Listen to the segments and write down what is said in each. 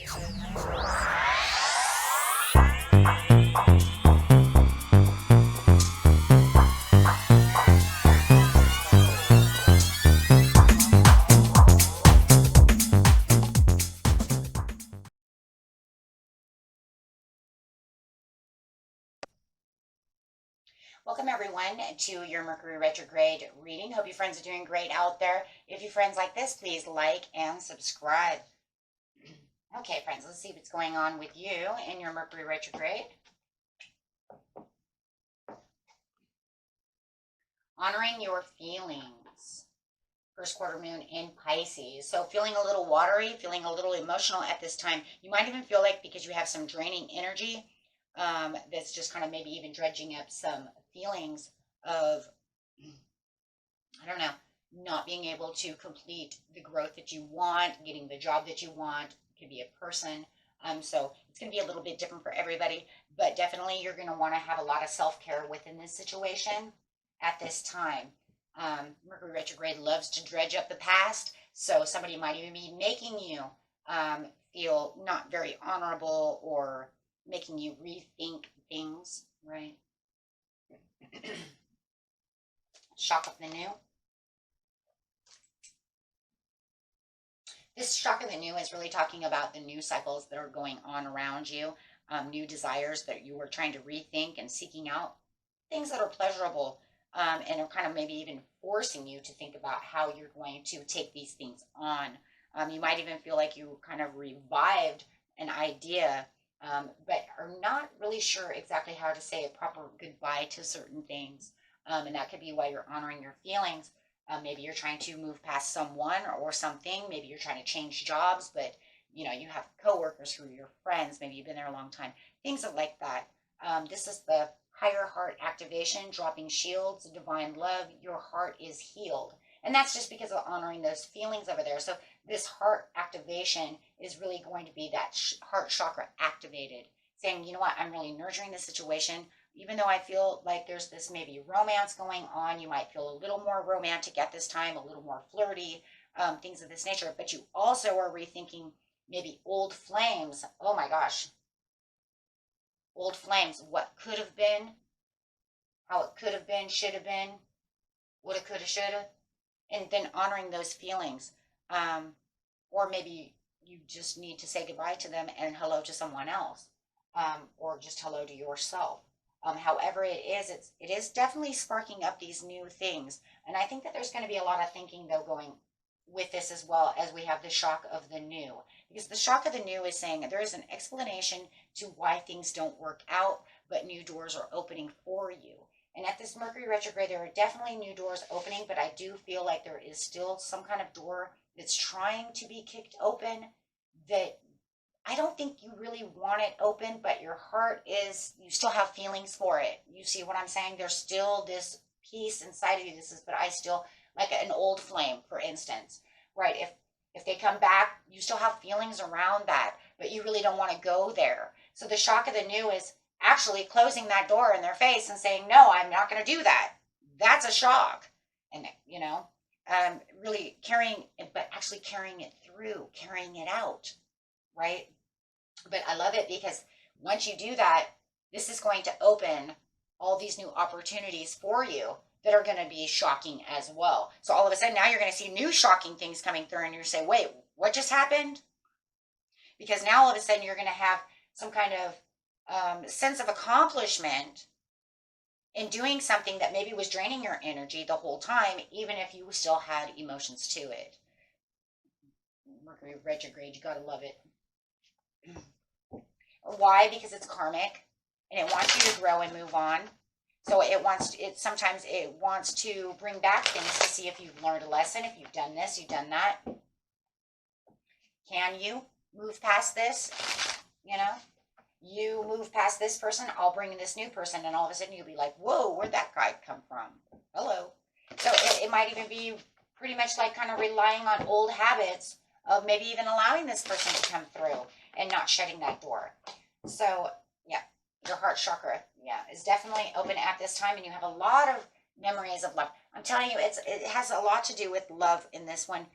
Welcome everyone to your Mercury retrograde reading. Hope you friends are doing great out there. If you friends like this, please like and subscribe. Okay, friends, let's see what's going on with you in your Mercury retrograde. Honoring your feelings. First quarter moon in Pisces. So feeling a little watery, feeling a little emotional at this time. You might even feel like because you have some draining energy, that's just kind of maybe even dredging up some feelings of, I don't know, not being able to complete the growth that you want, getting the job that you want. It could be a person. So it's going to be a little bit different for everybody, but definitely you're going to want to have a lot of self-care within this situation at this time. Mercury retrograde loves to dredge up the past, so somebody might even be making you feel not very honorable or making you rethink things, right? Shock of the new. This shock of the new is really talking about the new cycles that are going on around you, new desires that you were trying to rethink and seeking out, things that are pleasurable, and are kind of maybe even forcing you to think about how you're going to take these things on. You might even feel like you kind of revived an idea, but are not really sure exactly how to say a proper goodbye to certain things. And that could be why you're honoring your feelings. Maybe you're trying to move past someone or something. Maybe you're trying to change jobs, but you have coworkers who are your friends. Maybe you've been there a long time. Things like that. This is the higher heart activation, dropping shields, divine love. Your heart is healed. And that's just because of honoring those feelings over there. So this heart activation is really going to be that heart chakra activated, saying, you know what, I'm really nurturing the situation. Even though I feel like there's this maybe romance going on, you might feel a little more romantic at this time, a little more flirty, things of this nature. But you also are rethinking maybe old flames. Oh my gosh. Old flames. What could have been, how it could have been, should have been, woulda, coulda, shoulda. And then honoring those feelings. Or maybe you just need to say goodbye to them and hello to someone else. Or just hello to yourself. However it is definitely sparking up these new things. And I think that there's going to be a lot of thinking, though, going with this as well as we have the shock of the new. Because the shock of the new is saying there is an explanation to why things don't work out, but new doors are opening for you. And at this Mercury retrograde, there are definitely new doors opening, but I do feel like there is still some kind of door that's trying to be kicked open that I don't think you really want it open, but your heart is, you still have feelings for it. You see what I'm saying? There's still this piece inside of you. This is, but I still, like an old flame, for instance, right? If they come back, you still have feelings around that, but you really don't want to go there. So the shock of the new is actually closing that door in their face and saying, no, I'm not going to do that. That's a shock. And, really carrying it, but actually carrying it through, carrying it out, right? But I love it because once you do that, this is going to open all these new opportunities for you that are going to be shocking as well. So all of a sudden now you're going to see new shocking things coming through and you're say, wait, what just happened? Because now all of a sudden you're going to have some kind of sense of accomplishment in doing something that maybe was draining your energy the whole time, even if you still had emotions to it. Mercury retrograde, you got to love it. Why? Because it's karmic and it wants you to grow and move on. So sometimes it wants to bring back things to see if you've learned a lesson, if you've done this, you've done that. Can you move past this? You move past this person, I'll bring in this new person, and all of a sudden you'll be like, whoa, where'd that guy come from? Hello. So it might even be pretty much like kind of relying on old habits of maybe even allowing this person to come through and not shutting that door. So, yeah, your heart chakra, is definitely open at this time, and you have a lot of memories of love. I'm telling you, it has a lot to do with love in this one.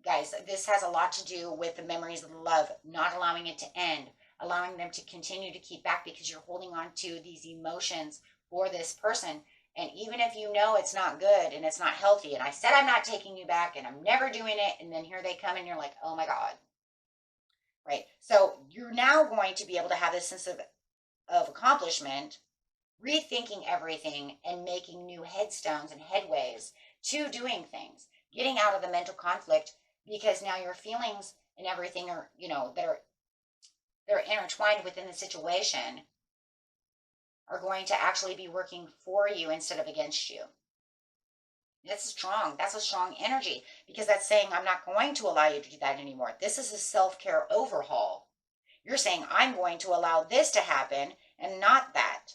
guys, this has a lot to do with the memories of love, not allowing it to end, allowing them to continue to keep back because you're holding on to these emotions for this person. And even if you know it's not good and it's not healthy, and I said I'm not taking you back and I'm never doing it, and then here they come and you're like, oh my God. Right? So you're now going to be able to have this sense of accomplishment, rethinking everything and making new headstones and headways to doing things, getting out of the mental conflict, because now your feelings and everything are, they're intertwined within the situation, are going to actually be working for you instead of against you. That's strong. That's a strong energy, because that's saying, I'm not going to allow you to do that anymore. This is a self-care overhaul. You're saying, I'm going to allow this to happen and not that.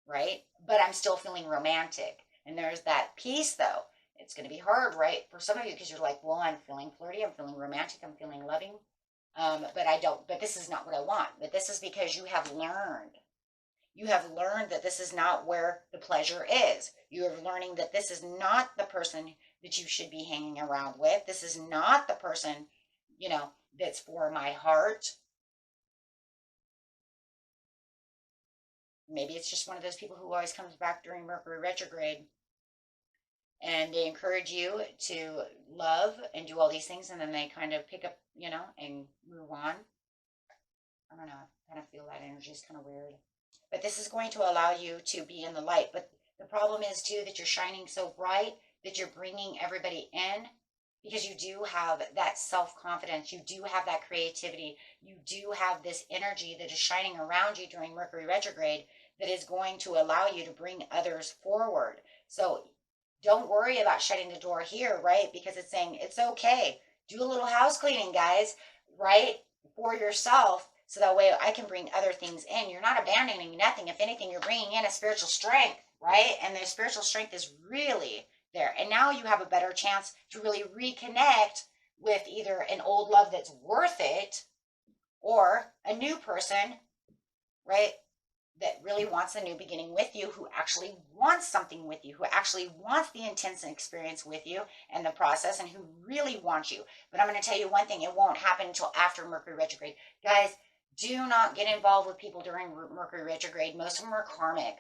Right? But I'm still feeling romantic. And there's that piece, though. It's going to be hard, right? For some of you, because you're like, well, I'm feeling flirty, I'm feeling romantic, I'm feeling loving. But this is not what I want. But this is because you have learned. You have learned that this is not where the pleasure is. You are learning that this is not the person that you should be hanging around with. This is not the person, that's for my heart. Maybe it's just one of those people who always comes back during Mercury retrograde, and they encourage you to love and do all these things, and then they kind of pick up, and move on. I don't know. I kind of feel that energy is kind of weird. But this is going to allow you to be in the light. But the problem is, too, that you're shining so bright that you're bringing everybody in, because you do have that self-confidence. You do have that creativity. You do have this energy that is shining around you during Mercury retrograde that is going to allow you to bring others forward. So don't worry about shutting the door here, right? Because it's saying it's okay. Do a little house cleaning, guys, right? For yourself. So that way I can bring other things in. You're not abandoning nothing. If anything, you're bringing in a spiritual strength, right? And the spiritual strength is really there. And now you have a better chance to really reconnect with either an old love that's worth it, or a new person, right? That really wants a new beginning with you, who actually wants something with you, who actually wants the intense experience with you and the process, and who really wants you. But I'm going to tell you one thing, it won't happen until after Mercury retrograde. Guys, do not get involved with people during Mercury retrograde. Most of them are karmic.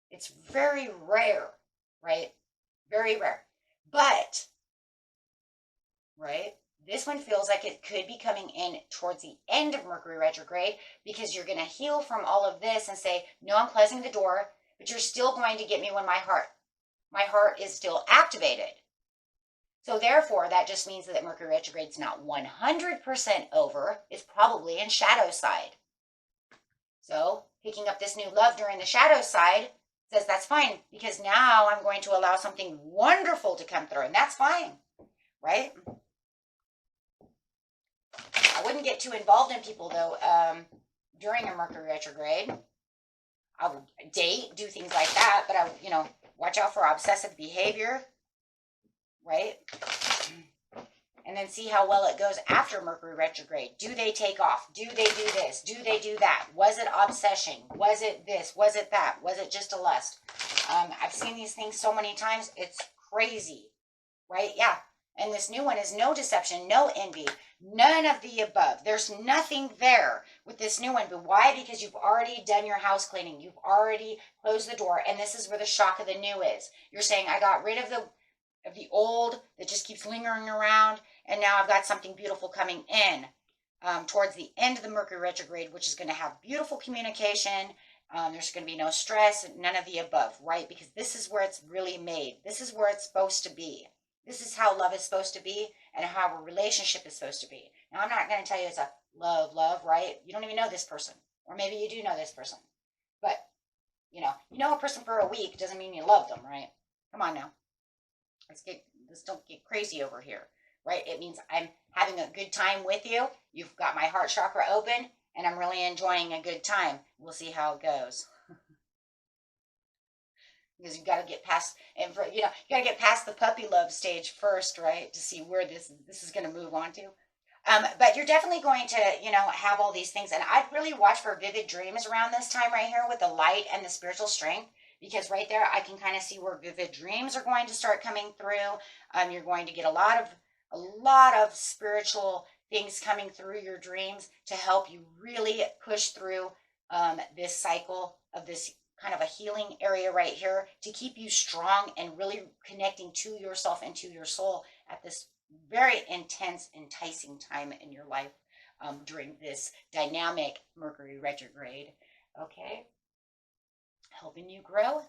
It's very rare, right? Very rare. But, right, this one feels like it could be coming in towards the end of Mercury retrograde, because you're going to heal from all of this and say, no, I'm closing the door, but you're still going to get me when my heart is still activated. So therefore, that just means that Mercury retrograde is not 100% over. It's probably in shadow side. So picking up this new love during the shadow side says that's fine, because now I'm going to allow something wonderful to come through, and that's fine, right? I wouldn't get too involved in people, though, during a Mercury retrograde. I would date, do things like that, but I, watch out for obsessive behavior, right? And then see how well it goes after Mercury retrograde. Do they take off? Do they do this? Do they do that? Was it obsession? Was it this? Was it that? Was it just a lust? I've seen these things so many times. It's crazy, right? Yeah. And this new one is no deception, no envy, none of the above. There's nothing there with this new one. But why? Because you've already done your house cleaning. You've already closed the door. And this is where the shock of the new is. You're saying, I got rid of the old that just keeps lingering around, and now I've got something beautiful coming in towards the end of the Mercury retrograde, which is going to have beautiful communication. There's going to be no stress, none of the above, right? Because this is where it's really made. This is where it's supposed to be. This is how love is supposed to be, and how a relationship is supposed to be. Now, I'm not going to tell you it's a love, right? You don't even know this person, or maybe you do know this person, but you know a person for a week doesn't mean you love them, right? Come on now. Let's don't get crazy over here, right? It means I'm having a good time with you. You've got my heart chakra open, and I'm really enjoying a good time. We'll see how it goes. Because you've got to get past, and you got to get past the puppy love stage first, right? To see where this is going to move on to. But you're definitely going to, have all these things. And I'd really watch for vivid dreams around this time right here with the light and the spiritual strength. Because right there, I can kind of see where vivid dreams are going to start coming through. You're going to get a lot of a lot of spiritual things coming through your dreams to help you really push through this cycle of this kind of a healing area right here to keep you strong and really connecting to yourself and to your soul at this very intense, enticing time in your life during this dynamic Mercury retrograde. Okay, helping you grow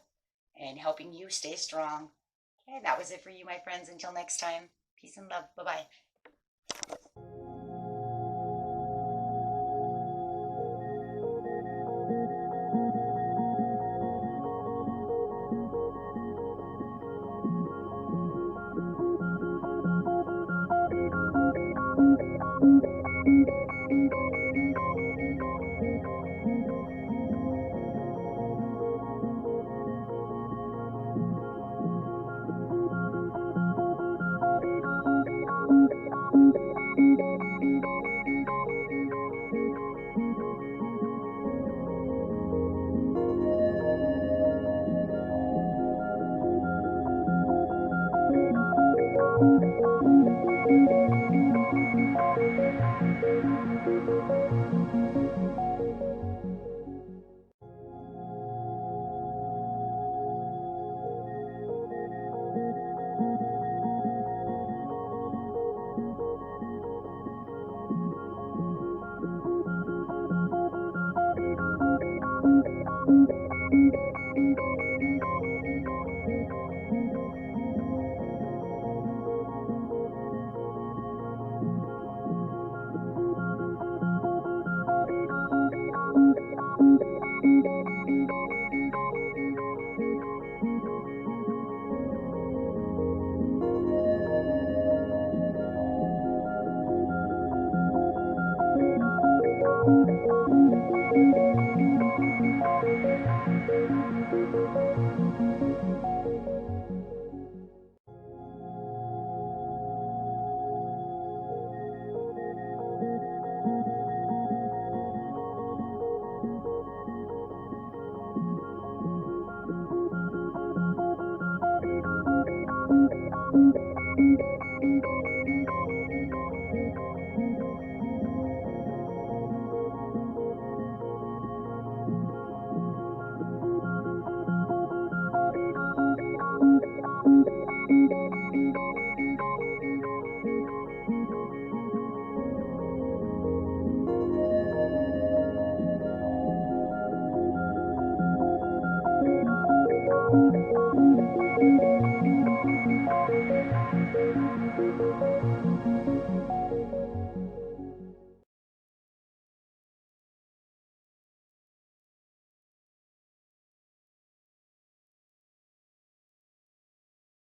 and helping you stay strong. Okay, that was it for you, my friends. Until next time, peace and love. Bye bye.